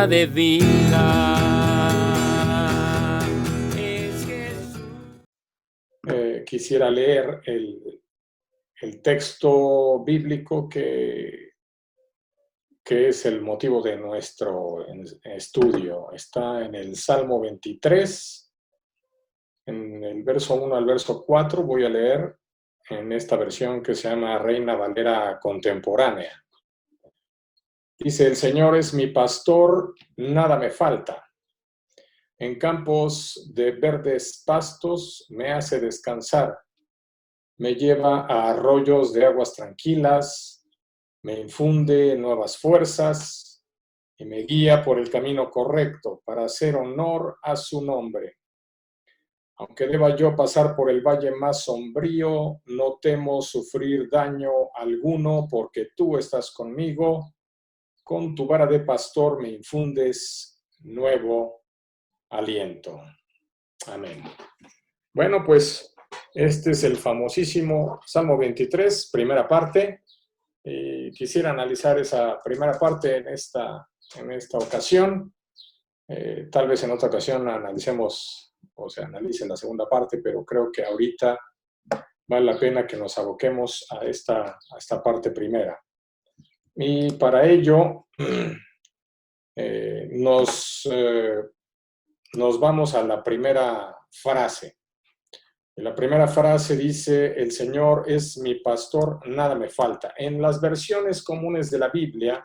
palabra de vida es Jesús. Quisiera leer el texto bíblico que es el motivo de nuestro estudio. Está en el Salmo 23, en el verso 1 al verso 4. Voy a leer en esta versión que se llama Reina Valera Contemporánea. Dice: el Señor es mi pastor, nada me falta. En campos de verdes pastos me hace descansar. Me lleva a arroyos de aguas tranquilas, me infunde nuevas fuerzas y me guía por el camino correcto para hacer honor a su nombre. Aunque deba yo pasar por el valle más sombrío, no temo sufrir daño alguno, porque tú estás conmigo. Con tu vara de pastor me infundes nuevo aliento. Amén. Bueno, pues este es el famosísimo Salmo 23, primera parte. Quisiera analizar esa primera parte en esta ocasión. Tal vez en otra ocasión analice la segunda parte, pero creo que ahorita vale la pena que nos aboquemos a esta parte primera. Y para ello nos vamos a la primera frase. La primera frase dice: el Señor es mi pastor, nada me falta. En las versiones comunes de la Biblia,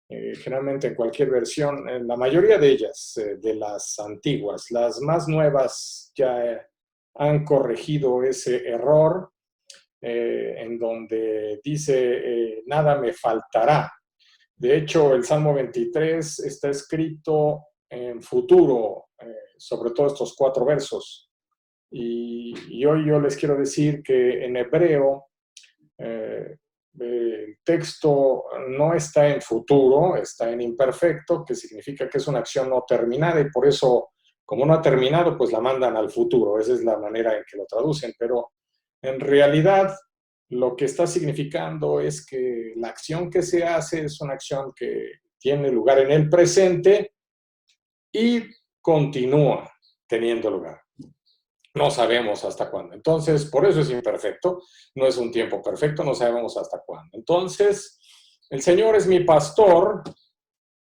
generalmente en cualquier versión, en la mayoría de ellas, de las antiguas, las más nuevas ya han corregido ese error, en donde dice nada me faltará. De hecho, el Salmo 23 está escrito en futuro, sobre todo estos 4 versos. Y hoy yo les quiero decir que en hebreo el texto no está en futuro, está en imperfecto, que significa que es una acción no terminada, y por eso, como no ha terminado, pues la mandan al futuro. Esa es la manera en que lo traducen, pero en realidad lo que está significando es que la acción que se hace es una acción que tiene lugar en el presente y continúa teniendo lugar. No sabemos hasta cuándo. Entonces, por eso es imperfecto. No es un tiempo perfecto, no sabemos hasta cuándo. Entonces, el Señor es mi pastor,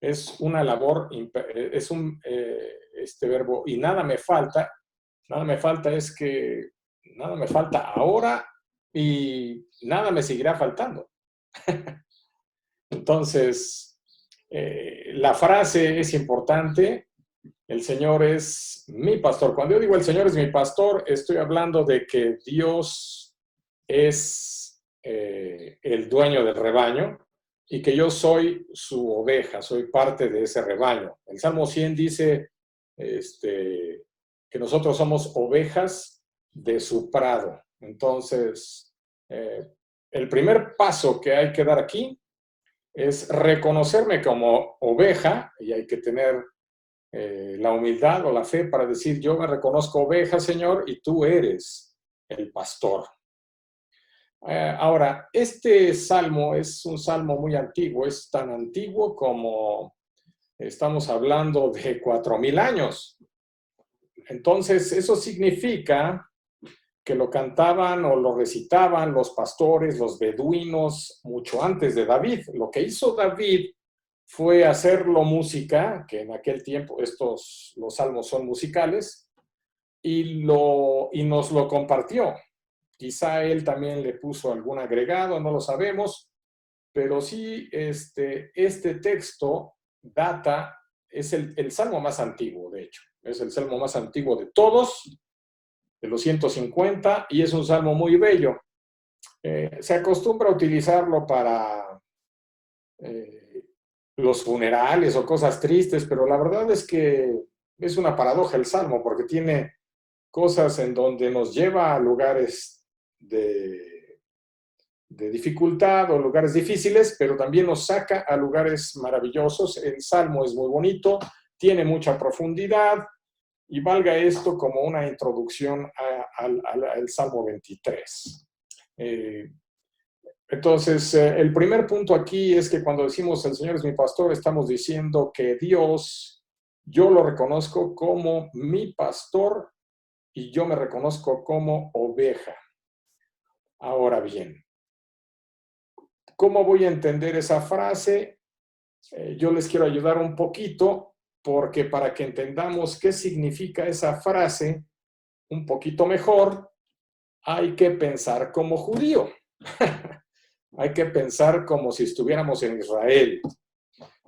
es una labor, es este verbo, y nada me falta. Nada me falta es que nada me falta ahora y nada me seguirá faltando. Entonces, la frase es importante. El Señor es mi pastor. Cuando yo digo el Señor es mi pastor, estoy hablando de que Dios es el dueño del rebaño y que yo soy su oveja, soy parte de ese rebaño. El Salmo 100 dice que nosotros somos ovejas de su prado. Entonces, el primer paso que hay que dar aquí es reconocerme como oveja, y hay que tener la humildad o la fe para decir: yo me reconozco oveja, Señor, y tú eres el pastor. Ahora, este salmo es un salmo muy antiguo, es tan antiguo como estamos hablando de 4,000 años. Entonces, eso significa que lo cantaban o lo recitaban los pastores, los beduinos, mucho antes de David. Lo que hizo David fue hacerlo música, que en aquel tiempo los salmos son musicales, y nos lo compartió. Quizá él también le puso algún agregado, no lo sabemos, pero sí este texto es el salmo más antiguo, de hecho. Es el salmo más antiguo de todos, de los 150, y es un salmo muy bello. Se acostumbra a utilizarlo para los funerales o cosas tristes, pero la verdad es que es una paradoja el salmo, porque tiene cosas en donde nos lleva a lugares de dificultad o lugares difíciles, pero también nos saca a lugares maravillosos. El salmo es muy bonito, tiene mucha profundidad, y valga esto como una introducción al Salmo 23. Entonces, el primer punto aquí es que cuando decimos el Señor es mi pastor, estamos diciendo que Dios, yo lo reconozco como mi pastor y yo me reconozco como oveja. Ahora bien, ¿cómo voy a entender esa frase? Yo les quiero ayudar un poquito porque para que entendamos qué significa esa frase un poquito mejor, hay que pensar como judío. Hay que pensar como si estuviéramos en Israel.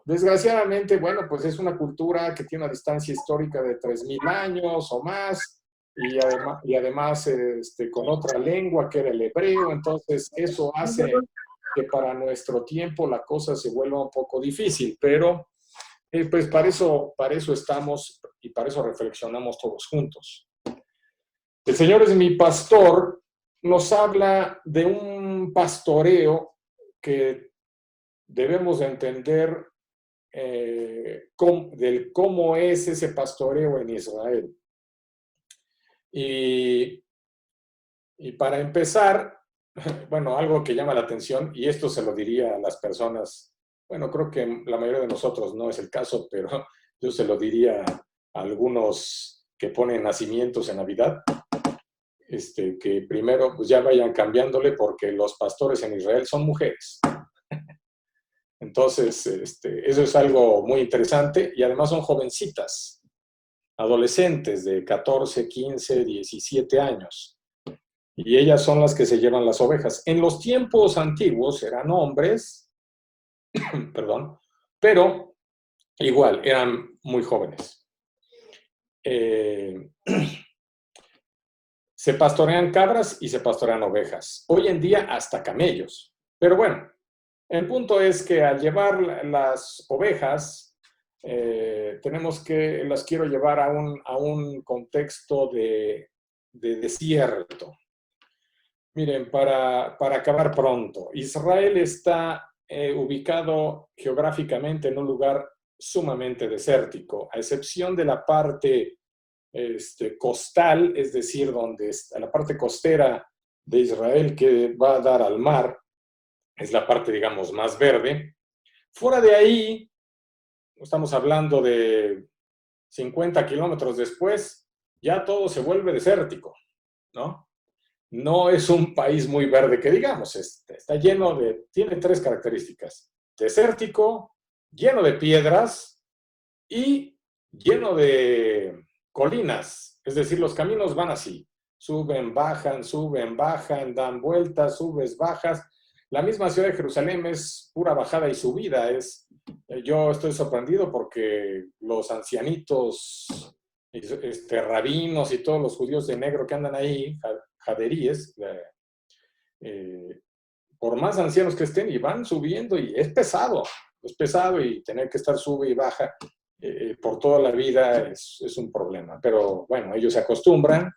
Desgraciadamente, bueno, pues es una cultura que tiene una distancia histórica de 3000 años o más, y además con otra lengua que era el hebreo. Entonces eso hace que para nuestro tiempo la cosa se vuelva un poco difícil, pero pues para eso estamos y para eso reflexionamos todos juntos. El Señor es mi pastor nos habla de un pastoreo que debemos de entender cómo es ese pastoreo en Israel. Y para empezar, bueno, algo que llama la atención, y esto se lo diría a las personas, bueno, creo que la mayoría de nosotros no es el caso, pero yo se lo diría a algunos que ponen nacimientos en Navidad, que primero pues ya vayan cambiándole porque los pastores en Israel son mujeres. Entonces, eso es algo muy interesante y además son jovencitas, adolescentes de 14, 15, 17 años. Y ellas son las que se llevan las ovejas. En los tiempos antiguos eran hombres, perdón, pero igual eran muy jóvenes. Se pastorean cabras y se pastorean ovejas. Hoy en día hasta camellos. Pero bueno, el punto es que al llevar las ovejas, las quiero llevar a un contexto de desierto. Miren, para acabar pronto, Israel está ubicado geográficamente en un lugar sumamente desértico, a excepción de la parte costal, es decir, donde está la parte costera de Israel que va a dar al mar, es la parte, digamos, más verde. Fuera de ahí, estamos hablando de 50 kilómetros después, ya todo se vuelve desértico, ¿no? No es un país muy verde que digamos, está lleno tiene tres características: desértico, lleno de piedras y lleno de colinas. Es decir, los caminos van así, suben, bajan, dan vueltas, subes, bajas. La misma ciudad de Jerusalén es pura bajada y subida. Yo estoy sorprendido porque los ancianitos, rabinos y todos los judíos de negro que andan ahí, jaderíes, por más ancianos que estén, y van subiendo, y es pesado y tener que estar sube y baja por toda la vida es un problema. Pero bueno, ellos se acostumbran.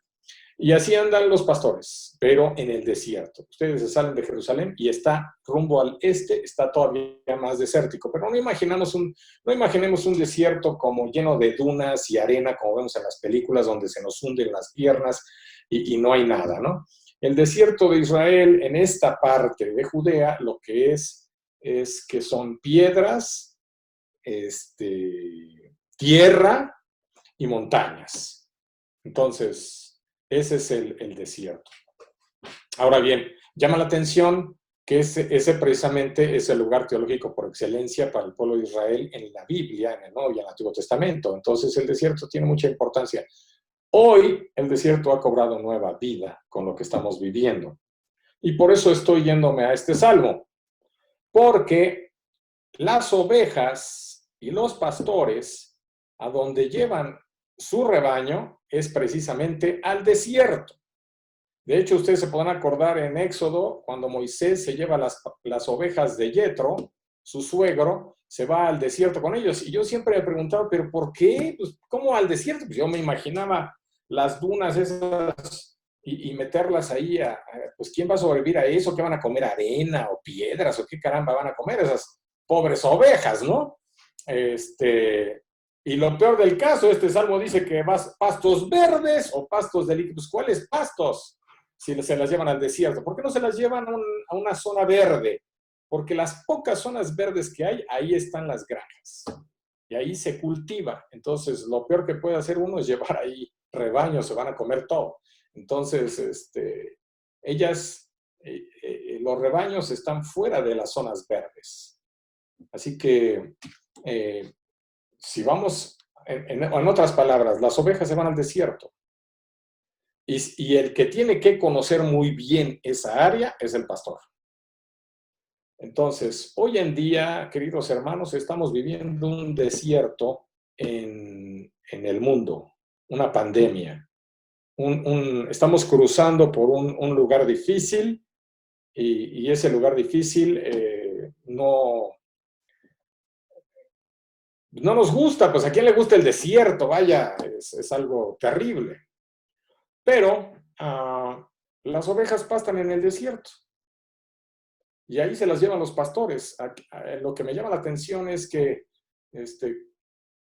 Y así andan los pastores, pero en el desierto. Ustedes se salen de Jerusalén y está rumbo al este, está todavía más desértico. Pero no imaginemos un desierto como lleno de dunas y arena, como vemos en las películas, donde se nos hunden las piernas y no hay nada, ¿no? El desierto de Israel, en esta parte de Judea, lo que es que son piedras, tierra y montañas. Entonces, ese es el desierto. Ahora bien, llama la atención que ese precisamente es el lugar teológico por excelencia para el pueblo de Israel en la Biblia, en el Nuevo y en el Antiguo Testamento. Entonces el desierto tiene mucha importancia. Hoy el desierto ha cobrado nueva vida con lo que estamos viviendo. Y por eso estoy yéndome a este salmo. Porque las ovejas y los pastores, a donde llevan su rebaño, es precisamente al desierto. De hecho, ustedes se podrán acordar en Éxodo, cuando Moisés se lleva las ovejas de Yetro, su suegro, se va al desierto con ellos. Y yo siempre me he preguntado, ¿pero por qué? Pues, ¿cómo al desierto? Pues yo me imaginaba las dunas esas y meterlas ahí. Pues, ¿quién va a sobrevivir a eso? ¿Qué van a comer? ¿Arena o piedras? ¿O qué caramba van a comer esas pobres ovejas, no? Y lo peor del caso, este salmo dice que vas pastos verdes o pastos de líquidos. ¿Cuáles pastos? si se las llevan al desierto? ¿Por qué no se las llevan a una zona verde? Porque las pocas zonas verdes que hay, ahí están las granjas. Y ahí se cultiva. Entonces, lo peor que puede hacer uno es llevar ahí rebaños, se van a comer todo. Entonces, los rebaños están fuera de las zonas verdes. Así que, si vamos, en otras palabras, las ovejas se van al desierto. Y el que tiene que conocer muy bien esa área es el pastor. Entonces, hoy en día, queridos hermanos, estamos viviendo un desierto en el mundo, una pandemia. Estamos cruzando por un lugar difícil y ese lugar difícil no nos gusta. Pues a quién le gusta el desierto, vaya, es algo terrible. Pero las ovejas pastan en el desierto. Y ahí se las llevan los pastores. Lo que me llama la atención es que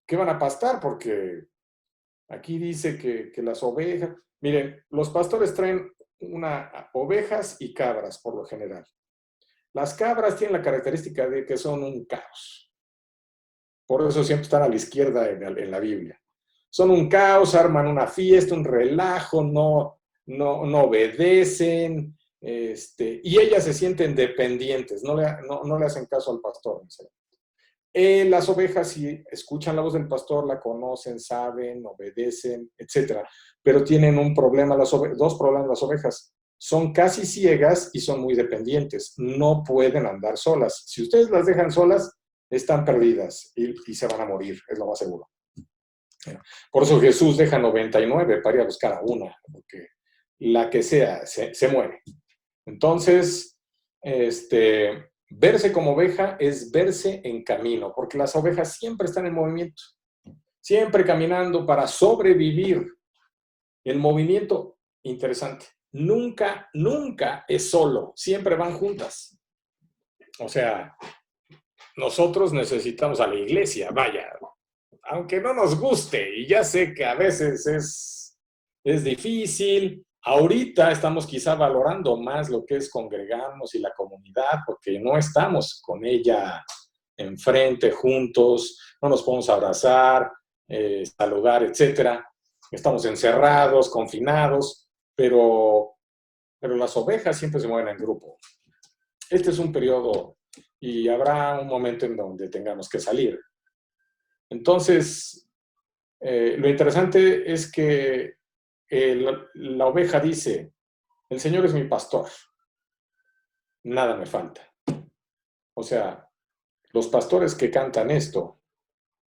¿qué van a pastar? Porque aquí dice que las ovejas... Miren, los pastores traen ovejas y cabras, por lo general. Las cabras tienen la característica de que son un caos. Por eso siempre están a la izquierda en la Biblia. Son un caos, arman una fiesta, un relajo, no obedecen, y ellas se sienten dependientes, no le hacen caso al pastor. Las ovejas sí escuchan la voz del pastor, la conocen, saben, obedecen, etc. Pero tienen un problema, dos problemas las ovejas. Son casi ciegas y son muy dependientes. No pueden andar solas. Si ustedes las dejan solas, están perdidas y se van a morir, es lo más seguro. Por eso Jesús deja 99 para ir a buscar a una, porque la que sea se muere. Entonces, verse como oveja es verse en camino, porque las ovejas siempre están en movimiento, siempre caminando para sobrevivir. El movimiento, interesante, nunca es solo, siempre van juntas. O sea, nosotros necesitamos a la iglesia, vaya, aunque no nos guste, y ya sé que a veces es difícil. Ahorita estamos quizá valorando más lo que es congregarnos y la comunidad, porque no estamos con ella enfrente, juntos, no nos podemos abrazar, saludar, etc. Estamos encerrados, confinados, pero las ovejas siempre se mueven en grupo. Este es un periodo y habrá un momento en donde tengamos que salir. Entonces, lo interesante es que la oveja dice, el Señor es mi pastor, nada me falta. O sea, los pastores que cantan esto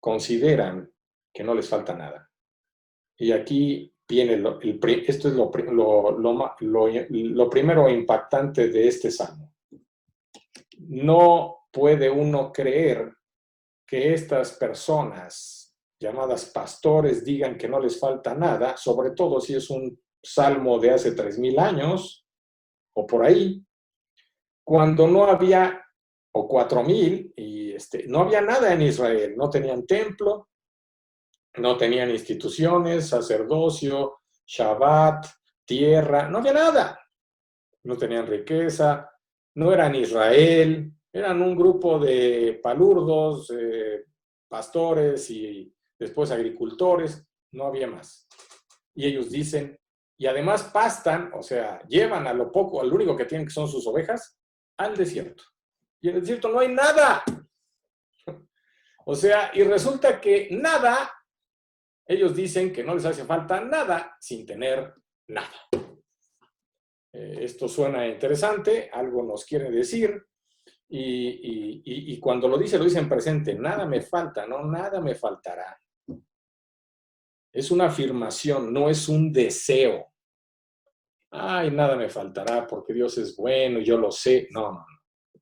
consideran que no les falta nada. Y aquí viene esto es lo primero impactante de este salmo. No puede uno creer que estas personas llamadas pastores digan que no les falta nada, sobre todo si es un salmo de hace 3000 años o por ahí, cuando no había, o 4000, y no había nada en Israel, no tenían templo, no tenían instituciones, sacerdocio, Shabbat, tierra, no había nada, no tenían riqueza, no eran Israel, eran un grupo de palurdos, pastores y después agricultores, no había más. Y ellos dicen, y además pastan, o sea, llevan a lo único que tienen que son sus ovejas, al desierto. Y en el desierto no hay nada. O sea, y resulta que nada, ellos dicen que no les hace falta nada sin tener nada. Esto suena interesante, algo nos quiere decir, y cuando lo dice en presente, nada me falta, no, nada me faltará. Es una afirmación, no es un deseo. Ay, nada me faltará porque Dios es bueno y yo lo sé.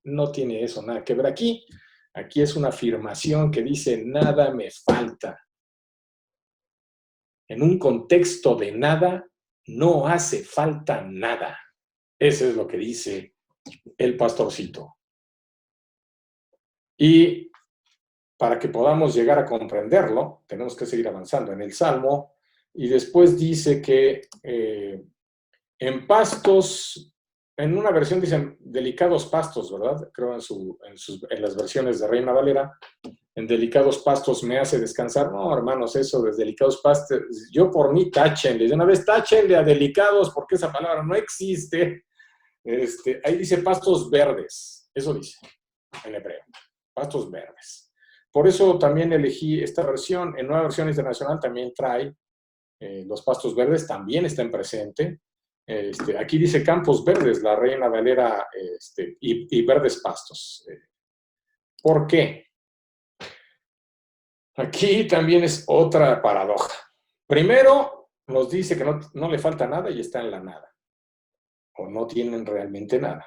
No tiene eso nada que ver aquí. Aquí es una afirmación que dice, nada me falta. En un contexto de nada, no hace falta nada. Eso es lo que dice el pastorcito. Y para que podamos llegar a comprenderlo, tenemos que seguir avanzando en el Salmo. Y después dice que En pastos, en una versión dicen delicados pastos, ¿verdad? Creo en las versiones de Reina Valera. En delicados pastos me hace descansar. No, hermanos, eso de delicados pastos, yo por mí táchenle. De una vez táchenle a delicados porque esa palabra no existe. Ahí dice pastos verdes. Eso dice en hebreo. Pastos verdes. Por eso también elegí esta versión. En Nueva Versión Internacional también trae los pastos verdes, también están presentes. Aquí dice campos verdes, la Reina Valera, y verdes pastos. ¿Por qué? Aquí también es otra paradoja. Primero, nos dice que no le falta nada y está en la nada. O no tienen realmente nada.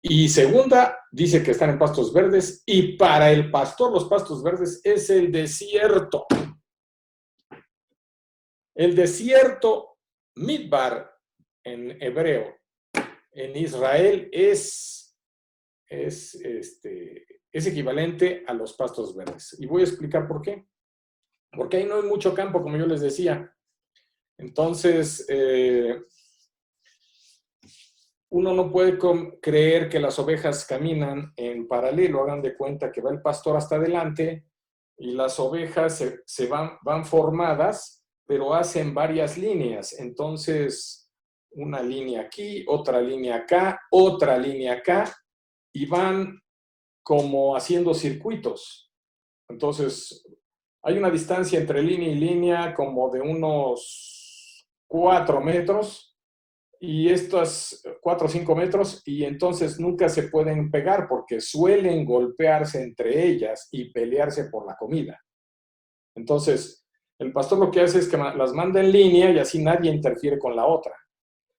Y segunda, dice que están en pastos verdes y para el pastor los pastos verdes es el desierto. El desierto, Midbar, en hebreo, en Israel es equivalente a los pastos verdes. Y voy a explicar por qué. Porque ahí no hay mucho campo, como yo les decía. Entonces, uno no puede creer que las ovejas caminan en paralelo. Hagan de cuenta que va el pastor hasta adelante y las ovejas se van formadas, pero hacen varias líneas. Entonces, una línea aquí, otra línea acá, otra línea acá, y van como haciendo circuitos. Entonces, hay una distancia entre línea y línea como de unos 4 metros, y estas 4 o 5 metros, y entonces nunca se pueden pegar porque suelen golpearse entre ellas y pelearse por la comida. Entonces, el pastor lo que hace es que las manda en línea y así nadie interfiere con la otra.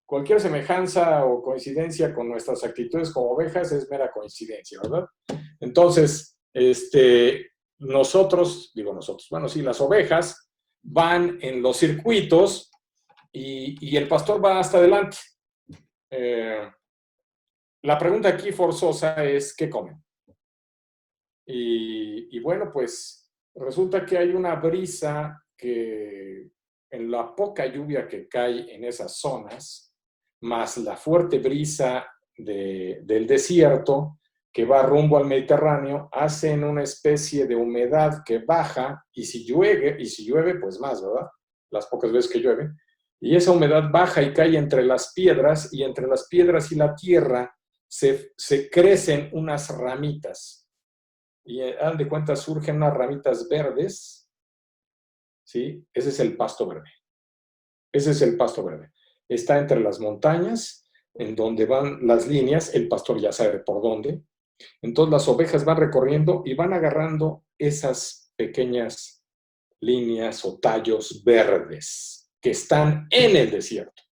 Cualquier semejanza o coincidencia con nuestras actitudes como ovejas es mera coincidencia, ¿verdad? Entonces, bueno, sí, las ovejas van en los circuitos y el pastor va hasta adelante. La pregunta aquí forzosa es, ¿qué comen? Y bueno, pues resulta que hay una brisa que en la poca lluvia que cae en esas zonas, más la fuerte brisa del desierto que va rumbo al Mediterráneo, hacen una especie de humedad que baja, y si llueve, pues más, ¿verdad? Las pocas veces que llueve. Y esa humedad baja y cae entre las piedras, y entre las piedras y la tierra se crecen unas ramitas. Y dan de cuenta, surgen unas ramitas verdes, ¿sí? Ese es el pasto verde. Ese es el pasto verde. Está entre las montañas, en donde van las líneas, el pastor ya sabe por dónde. Entonces las ovejas van recorriendo y van agarrando esas pequeñas líneas o tallos verdes que están en el desierto.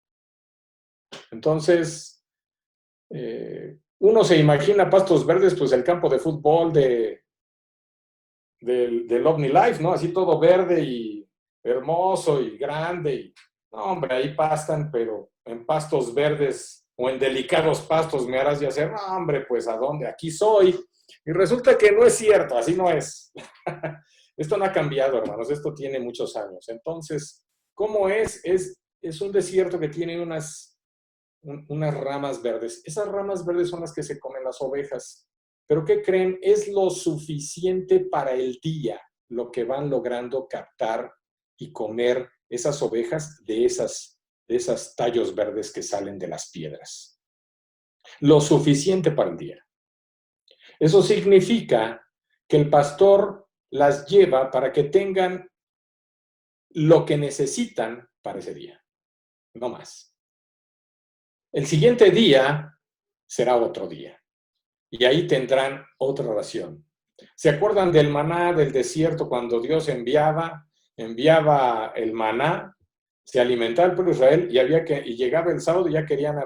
Entonces, uno se imagina pastos verdes, pues el campo de fútbol del OmniLife, ¿no? Así todo verde y hermoso y grande. Y, no, hombre, ahí pastan, pero en pastos verdes o en delicados pastos me harás de hacer, no, hombre, pues ¿a dónde? Aquí soy. Y resulta que no es cierto, así no es. Esto no ha cambiado, hermanos, esto tiene muchos años. Entonces, ¿cómo es? Es un desierto que tiene unas ramas verdes. Esas ramas verdes son las que se comen las ovejas. Pero ¿qué creen? Es lo suficiente para el día lo que van logrando captar y comer esas ovejas de esas tallos verdes que salen de las piedras. Lo suficiente para el día. Eso significa que el pastor las lleva para que tengan lo que necesitan para ese día, no más. El siguiente día será otro día. Y ahí tendrán otra ración. ¿Se acuerdan del maná del desierto cuando Dios enviaba el maná, se alimentaba el pueblo de Israel y llegaba el sábado y ya querían,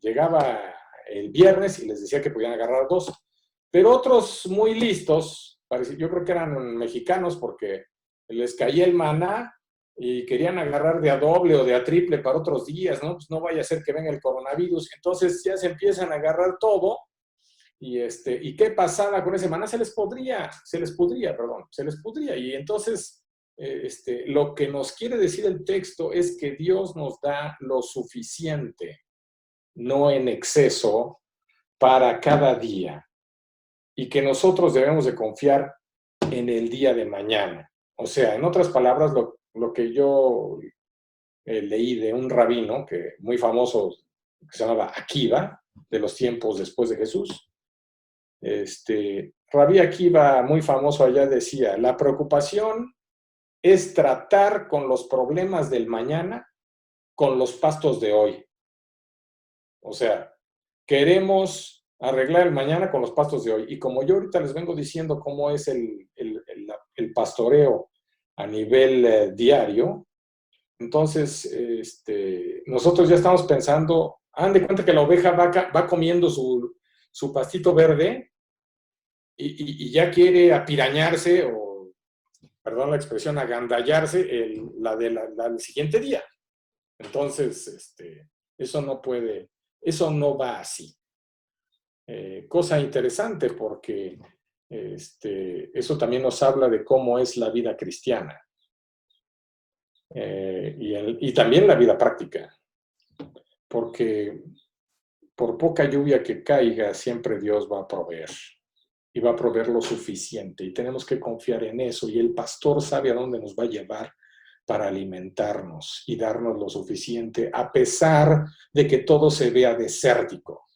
llegaba el viernes y les decía que podían agarrar 2. Pero otros muy listos, yo creo que eran mexicanos porque les caía el maná y querían agarrar de a doble o de a triple para otros días, ¿no? Pues no vaya a ser que venga el coronavirus. Entonces ya se empiezan a agarrar todo. ¿Y qué pasaba con ese maná? Se les pudría. Y entonces lo que nos quiere decir el texto es que Dios nos da lo suficiente, no en exceso, para cada día, y que nosotros debemos de confiar en el día de mañana. O sea, en otras palabras, lo que yo leí de un rabino muy famoso que se llamaba Akiva, de los tiempos después de Jesús. Rabí Akiva, muy famoso allá, decía: la preocupación es tratar con los problemas del mañana con los pastos de hoy. O sea, queremos arreglar el mañana con los pastos de hoy. Y como yo ahorita les vengo diciendo cómo es el pastoreo a nivel diario, entonces nosotros ya estamos pensando, hagan de cuenta que la oveja va comiendo su pastito verde y ya quiere apirañarse, o, perdón la expresión, agandallarse el siguiente día. Entonces, eso no puede, eso no va así. Cosa interesante, porque eso también nos habla de cómo es la vida cristiana. Y también la vida práctica, porque por poca lluvia que caiga, siempre Dios va a proveer, y va a proveer lo suficiente, y tenemos que confiar en eso, y el pastor sabe a dónde nos va a llevar para alimentarnos y darnos lo suficiente, a pesar de que todo se vea desértico.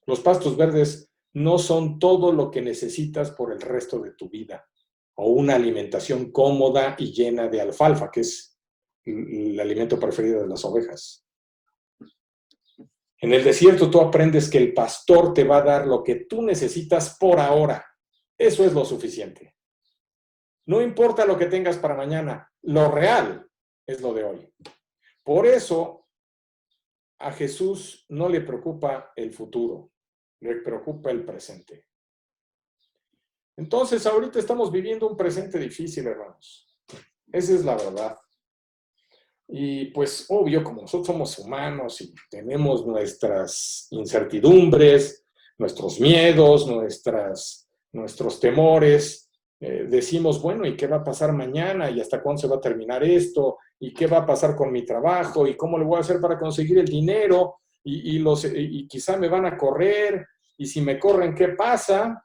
Los pastos verdes no son todo lo que necesitas por el resto de tu vida, o una alimentación cómoda y llena de alfalfa, que es el alimento preferido de las ovejas. En el desierto tú aprendes que el pastor te va a dar lo que tú necesitas por ahora. Eso es lo suficiente. No importa lo que tengas para mañana, lo real es lo de hoy. Por eso a Jesús no le preocupa el futuro, le preocupa el presente. Entonces, ahorita estamos viviendo un presente difícil, hermanos. Esa es la verdad. Y pues, obvio, como nosotros somos humanos y tenemos nuestras incertidumbres, nuestros miedos, nuestros temores, decimos, bueno, ¿y qué va a pasar mañana? ¿Y hasta cuándo se va a terminar esto? ¿Y qué va a pasar con mi trabajo? ¿Y cómo le voy a hacer para conseguir el dinero? Y quizá me van a correr. ¿Y si me corren, qué pasa?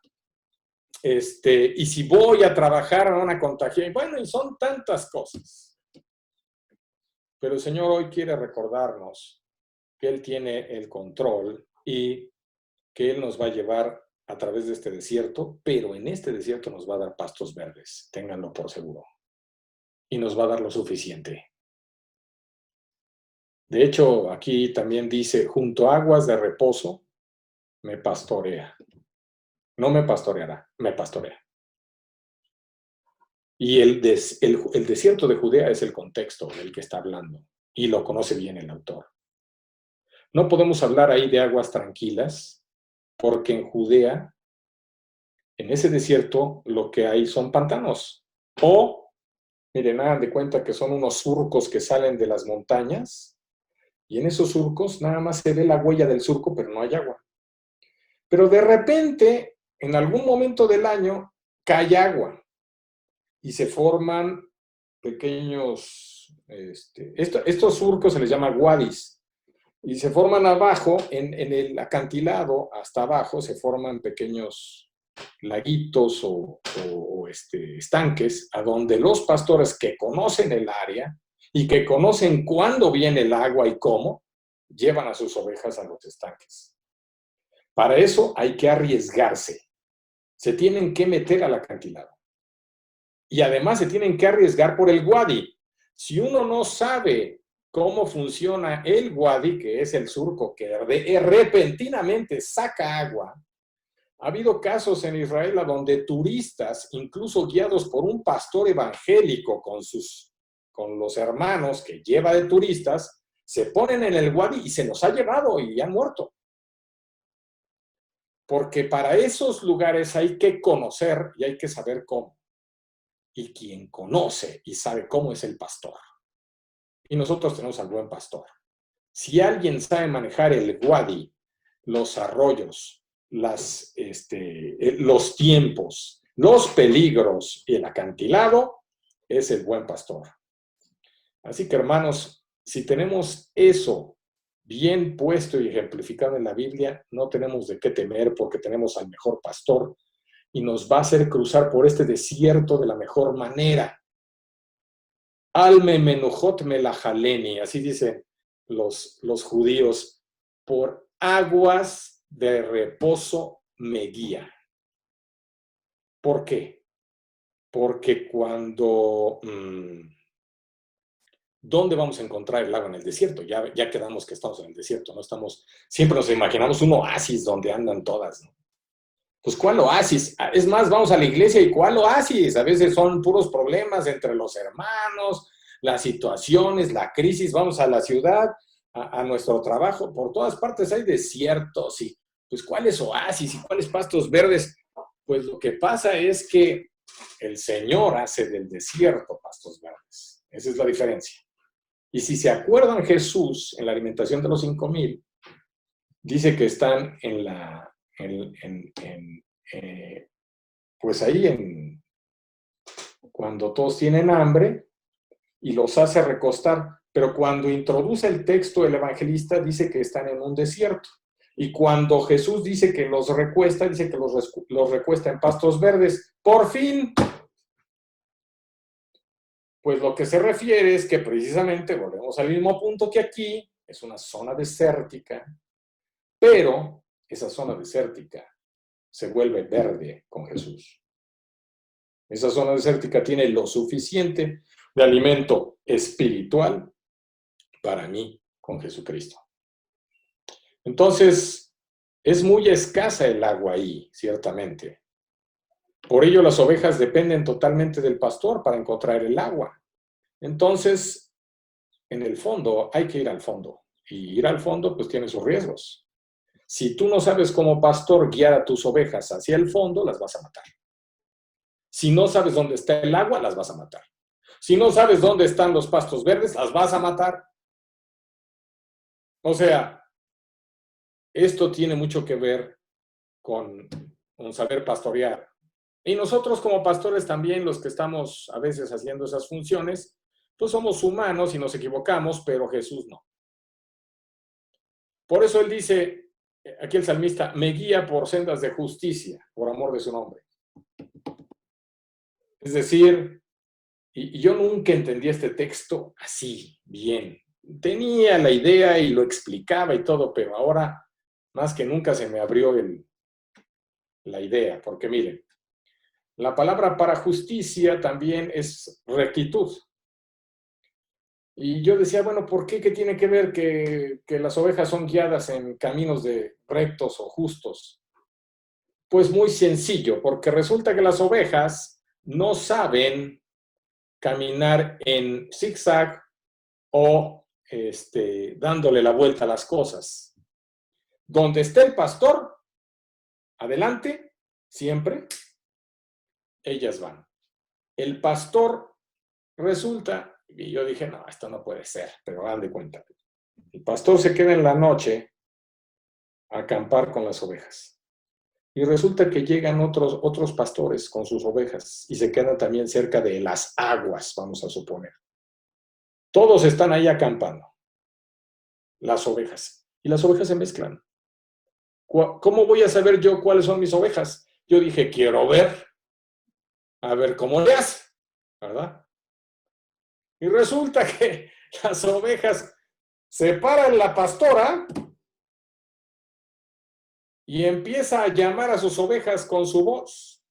Y si voy a trabajar, me van a contagiar. Bueno, y son tantas cosas. Pero el Señor hoy quiere recordarnos que Él tiene el control y que Él nos va a llevar a través de este desierto, pero en este desierto nos va a dar pastos verdes, ténganlo por seguro. Y nos va a dar lo suficiente. De hecho, aquí también dice, junto a aguas de reposo, me pastorea. No me pastoreará, me pastorea. Y el desierto de Judea es el contexto del que está hablando, y lo conoce bien el autor. No podemos hablar ahí de aguas tranquilas, porque en Judea, en ese desierto, lo que hay son pantanos. O, miren, hagan de cuenta que son unos surcos que salen de las montañas, y en esos surcos nada más se ve la huella del surco, pero no hay agua. Pero de repente, en algún momento del año, cae agua, y se forman pequeños, estos surcos se les llama wadis, y se forman abajo, en el acantilado, hasta abajo, se forman pequeños laguitos o estanques, a donde los pastores que conocen el área y que conocen cuándo viene el agua y cómo, llevan a sus ovejas a los estanques. Para eso hay que arriesgarse. Se tienen que meter al acantilado. Y además se tienen que arriesgar por el wadi. Si uno no sabe cómo funciona el wadi, que es el surco que repentinamente saca agua, ha habido casos en Israel donde turistas, incluso guiados por un pastor evangélico con los hermanos que lleva de turistas, se ponen en el wadi y se los ha llevado y han muerto. Porque para esos lugares hay que conocer y hay que saber cómo. Y quien conoce y sabe cómo es el pastor. Y nosotros tenemos al buen pastor. Si alguien sabe manejar el wadi, los arroyos, los tiempos, los peligros y el acantilado es el buen pastor. Así que, hermanos, si tenemos eso bien puesto y ejemplificado en la Biblia, no tenemos de qué temer porque tenemos al mejor pastor y nos va a hacer cruzar por este desierto de la mejor manera. Alme menujot melajaleni, así dicen los judíos, por aguas de reposo me guía. ¿Por qué? Porque cuando... ¿dónde vamos a encontrar el agua en el desierto? Ya quedamos que estamos en el desierto, no estamos... Siempre nos imaginamos un oasis donde andan todas, ¿no? Pues, ¿cuál oasis? Es más, vamos a la iglesia y ¿cuál oasis? A veces son puros problemas entre los hermanos, las situaciones, la crisis. Vamos a la ciudad, a nuestro trabajo, por todas partes hay desiertos. Y, pues, ¿cuáles oasis y cuáles pastos verdes? Pues lo que pasa es que el Señor hace del desierto pastos verdes. Esa es la diferencia. Y si se acuerdan, Jesús, en la alimentación de los 5,000, dice que están en la... pues ahí cuando todos tienen hambre y los hace recostar, pero cuando introduce el texto el evangelista dice que están en un desierto, y cuando Jesús dice que los recuesta, dice que los recuesta en pastos verdes. Por fin, pues lo que se refiere es que precisamente, volvemos al mismo punto que aquí, es una zona desértica, pero esa zona desértica se vuelve verde con Jesús. Esa zona desértica tiene lo suficiente de alimento espiritual para mí con Jesucristo. Entonces, es muy escasa el agua ahí, ciertamente. Por ello, las ovejas dependen totalmente del pastor para encontrar el agua. Entonces, en el fondo, hay que ir al fondo. Y ir al fondo, pues, tiene sus riesgos. Si tú no sabes como pastor guiar a tus ovejas hacia el fondo, las vas a matar. Si no sabes dónde está el agua, las vas a matar. Si no sabes dónde están los pastos verdes, las vas a matar. O sea, esto tiene mucho que ver con saber pastorear. Y nosotros como pastores también, los que estamos a veces haciendo esas funciones, pues somos humanos y nos equivocamos, pero Jesús no. Por eso él dice, aquí el salmista, me guía por sendas de justicia, por amor de su nombre. Es decir, y yo nunca entendí este texto así, bien. Tenía la idea y lo explicaba y todo, pero ahora más que nunca se me abrió la idea, porque miren, la palabra para justicia también es rectitud. Y yo decía, bueno, ¿por qué? ¿Qué tiene que ver que las ovejas son guiadas en caminos de rectos o justos? Pues muy sencillo, porque resulta que las ovejas no saben caminar en zigzag o dándole la vuelta a las cosas. Donde esté el pastor, adelante, siempre, ellas van. El pastor resulta, y yo dije, no, esto no puede ser, pero hagan de cuenta. El pastor se queda en la noche a acampar con las ovejas. Y resulta que llegan otros pastores con sus ovejas y se quedan también cerca de las aguas, vamos a suponer. Todos están ahí acampando, las ovejas. Y las ovejas se mezclan. ¿Cómo voy a saber yo cuáles son mis ovejas? Yo dije, quiero ver, a ver cómo le hace, ¿verdad? Y resulta que las ovejas separan la pastora y empieza a llamar a sus ovejas con su voz.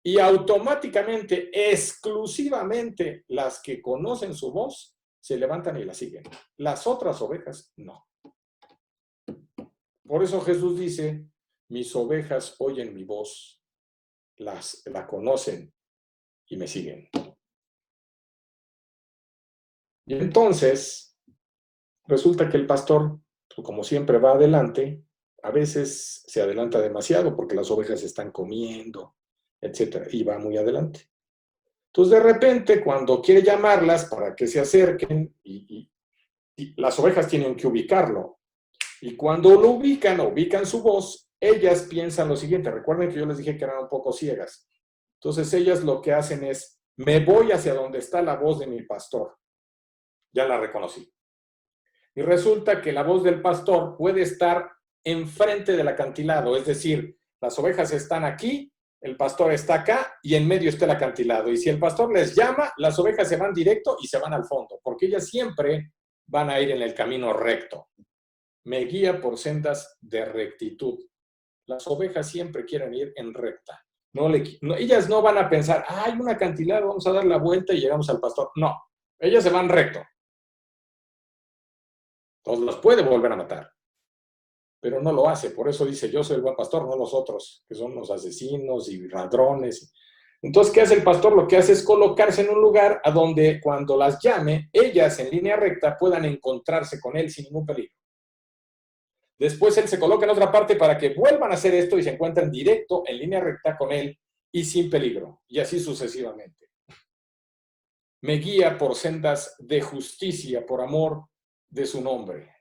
Y automáticamente, exclusivamente, las que conocen su voz se levantan y la siguen. Las otras ovejas, no. Por eso Jesús dice, mis ovejas oyen mi voz, la conocen y me siguen. Y entonces, resulta que el pastor, como siempre, va adelante. A veces se adelanta demasiado porque las ovejas están comiendo, etcétera, y va muy adelante. Entonces, de repente, cuando quiere llamarlas para que se acerquen, y las ovejas tienen que ubicarlo, y cuando lo ubican su voz, ellas piensan lo siguiente. Recuerden que yo les dije que eran un poco ciegas. Entonces ellas lo que hacen es, me voy hacia donde está la voz de mi pastor. Ya la reconocí. Y resulta que la voz del pastor puede estar enfrente del acantilado, es decir, las ovejas están aquí, el pastor está acá y en medio está el acantilado. Y si el pastor les llama, las ovejas se van directo y se van al fondo, porque ellas siempre van a ir en el camino recto. Me guía por sendas de rectitud. Las ovejas siempre quieren ir en recta. Ellas no van a pensar, hay un acantilado, vamos a dar la vuelta y llegamos al pastor. No, ellas se van recto. Entonces los puede volver a matar, pero no lo hace. Por eso dice, yo soy el buen pastor, no los otros, que son los asesinos y ladrones. Entonces, ¿qué hace el pastor? Lo que hace es colocarse en un lugar a donde cuando las llame, ellas en línea recta puedan encontrarse con él sin ningún peligro. Después él se coloca en otra parte para que vuelvan a hacer esto y se encuentren directo en línea recta con él y sin peligro, y así sucesivamente. Me guía por sendas de justicia, por amor de su nombre.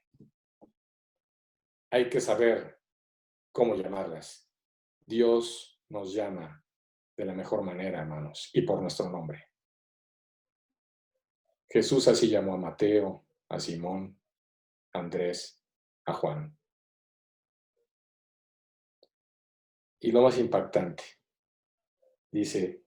Hay que saber cómo llamarlas. Dios nos llama de la mejor manera, hermanos, y por nuestro nombre. Jesús así llamó a Mateo, a Simón, a Andrés, a Juan. Y lo más impactante, dice,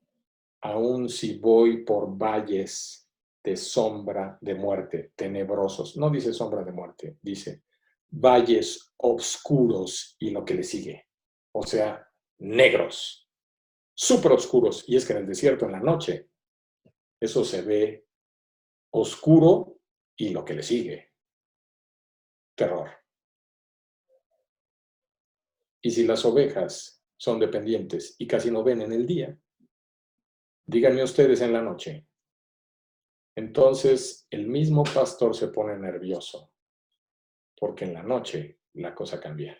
aun si voy por valles de sombra de muerte, tenebrosos. No dice sombra de muerte, dice valles oscuros y lo que le sigue. O sea, negros, súper oscuros. Y es que en el desierto, en la noche, eso se ve oscuro y lo que le sigue. Terror. Y si las ovejas son dependientes y casi no ven en el día, díganme ustedes en la noche. Entonces el mismo pastor se pone nervioso, porque en la noche la cosa cambia.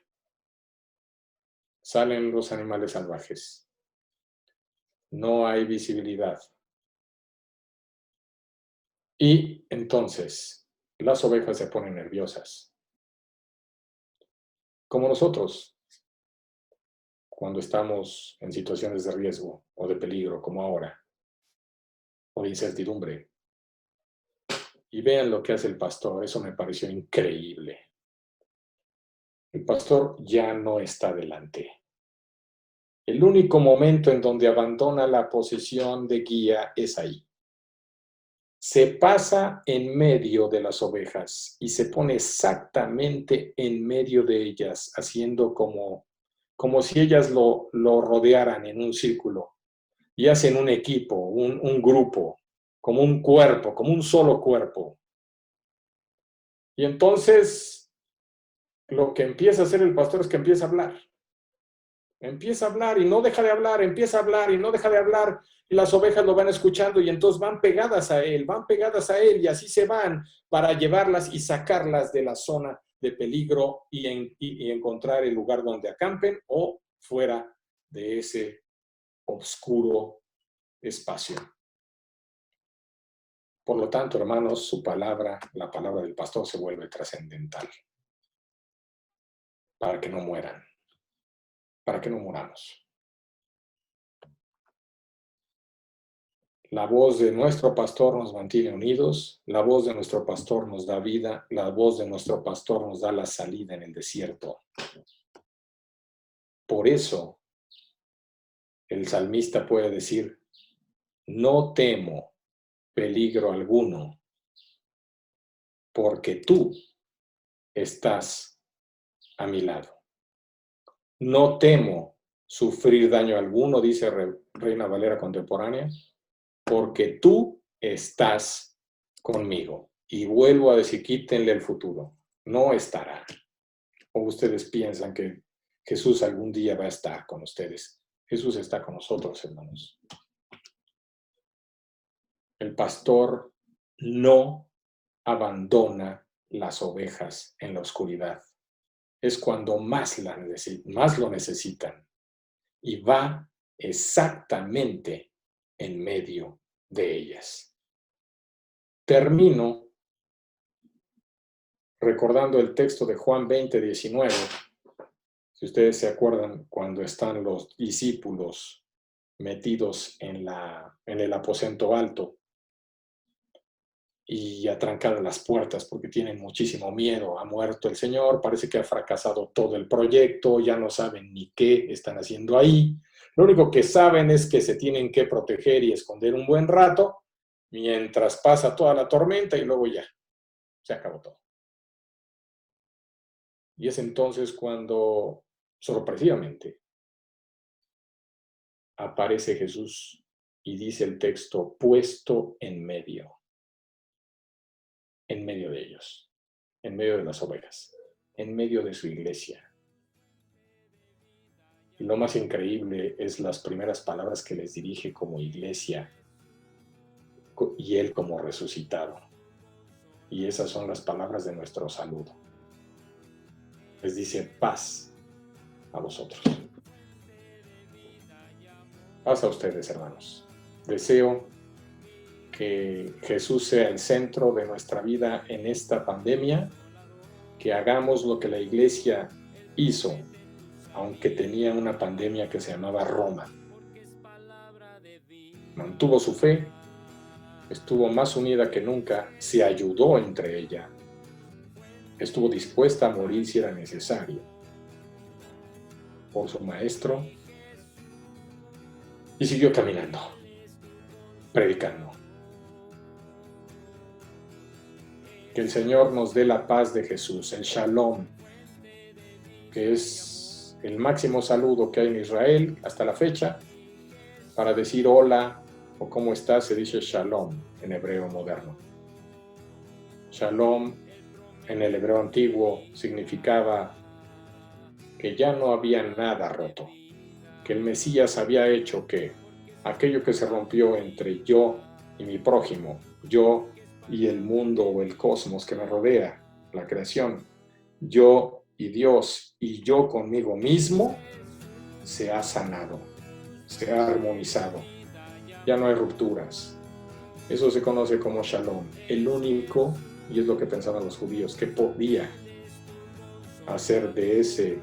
Salen los animales salvajes. No hay visibilidad. Y entonces las ovejas se ponen nerviosas. Como nosotros, cuando estamos en situaciones de riesgo o de peligro, como ahora, o de incertidumbre. Y vean lo que hace el pastor, eso me pareció increíble. El pastor ya no está delante. El único momento en donde abandona la posición de guía es ahí. Se pasa en medio de las ovejas y se pone exactamente en medio de ellas, haciendo como si ellas lo rodearan en un círculo y hacen un equipo, un grupo, como un cuerpo, como un solo cuerpo. Y entonces lo que empieza a hacer el pastor es que empieza a hablar. Empieza a hablar y no deja de hablar, empieza a hablar y no deja de hablar, y las ovejas lo van escuchando y entonces van pegadas a él y así se van para llevarlas y sacarlas de la zona de peligro y encontrar el lugar donde acampen o fuera de ese oscuro espacio. Por lo tanto, hermanos, su palabra, la palabra del pastor, se vuelve trascendental para que no mueran, para que no muramos. La voz de nuestro pastor nos mantiene unidos, la voz de nuestro pastor nos da vida, la voz de nuestro pastor nos da la salida en el desierto. Por eso, el salmista puede decir, no temo peligro alguno, porque tú estás a mi lado. No temo sufrir daño alguno, dice Reina Valera Contemporánea, porque tú estás conmigo. Y vuelvo a decir, quítenle el futuro. No estará. O ustedes piensan que Jesús algún día va a estar con ustedes. Jesús está con nosotros, hermanos. El pastor no abandona las ovejas en la oscuridad. Es cuando más lo necesitan. Y va exactamente en medio de ellas. Termino recordando el texto de Juan 20:19. Si ustedes se acuerdan, cuando están los discípulos metidos en el aposento alto y atrancadas las puertas porque tienen muchísimo miedo. Ha muerto el Señor, parece que ha fracasado todo el proyecto, ya no saben ni qué están haciendo ahí. Lo único que saben es que se tienen que proteger y esconder un buen rato mientras pasa toda la tormenta y luego ya, se acabó todo. Y es entonces cuando, sorpresivamente, aparece Jesús y dice el texto, puesto en medio de ellos, en medio de las ovejas, en medio de su iglesia. Y lo más increíble es las primeras palabras que les dirige como iglesia y él como resucitado. Y esas son las palabras de nuestro saludo. Les dice paz a vosotros. Paz a ustedes, hermanos. Deseo que Jesús sea el centro de nuestra vida en esta pandemia, que hagamos lo que la iglesia hizo, aunque tenía una pandemia que se llamaba Roma. Mantuvo su fe, estuvo más unida que nunca, se ayudó entre ella, estuvo dispuesta a morir si era necesario por su maestro y siguió caminando, predicando. Que el Señor nos dé la paz de Jesús, el Shalom, que es el máximo saludo que hay en Israel hasta la fecha. Para decir hola o cómo estás se dice Shalom en hebreo moderno. Shalom en el hebreo antiguo significaba que ya no había nada roto, que el Mesías había hecho que aquello que se rompió entre yo y mi prójimo, yo y el mundo o el cosmos que me rodea, la creación, yo y Dios y yo conmigo mismo, se ha sanado, se ha armonizado, ya no hay rupturas. Eso se conoce como Shalom, el único, y es lo que pensaban los judíos, que podía hacer de ese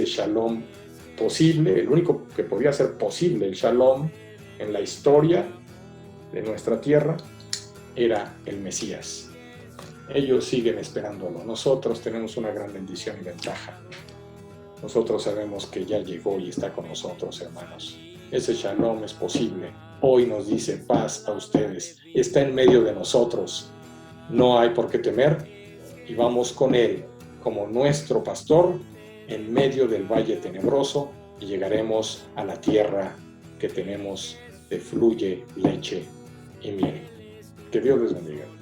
Shalom posible, el único que podía hacer posible el Shalom en la historia de nuestra tierra, era el Mesías. Ellos siguen esperándolo. Nosotros tenemos una gran bendición y ventaja. Nosotros sabemos que ya llegó y está con nosotros, hermanos. Ese Shalom es posible. Hoy nos dice paz a ustedes. Está en medio de nosotros. No hay por qué temer y vamos con Él como nuestro pastor en medio del valle tenebroso y llegaremos a la tierra que tenemos de fluye leche y miel. Que Dios les bendiga.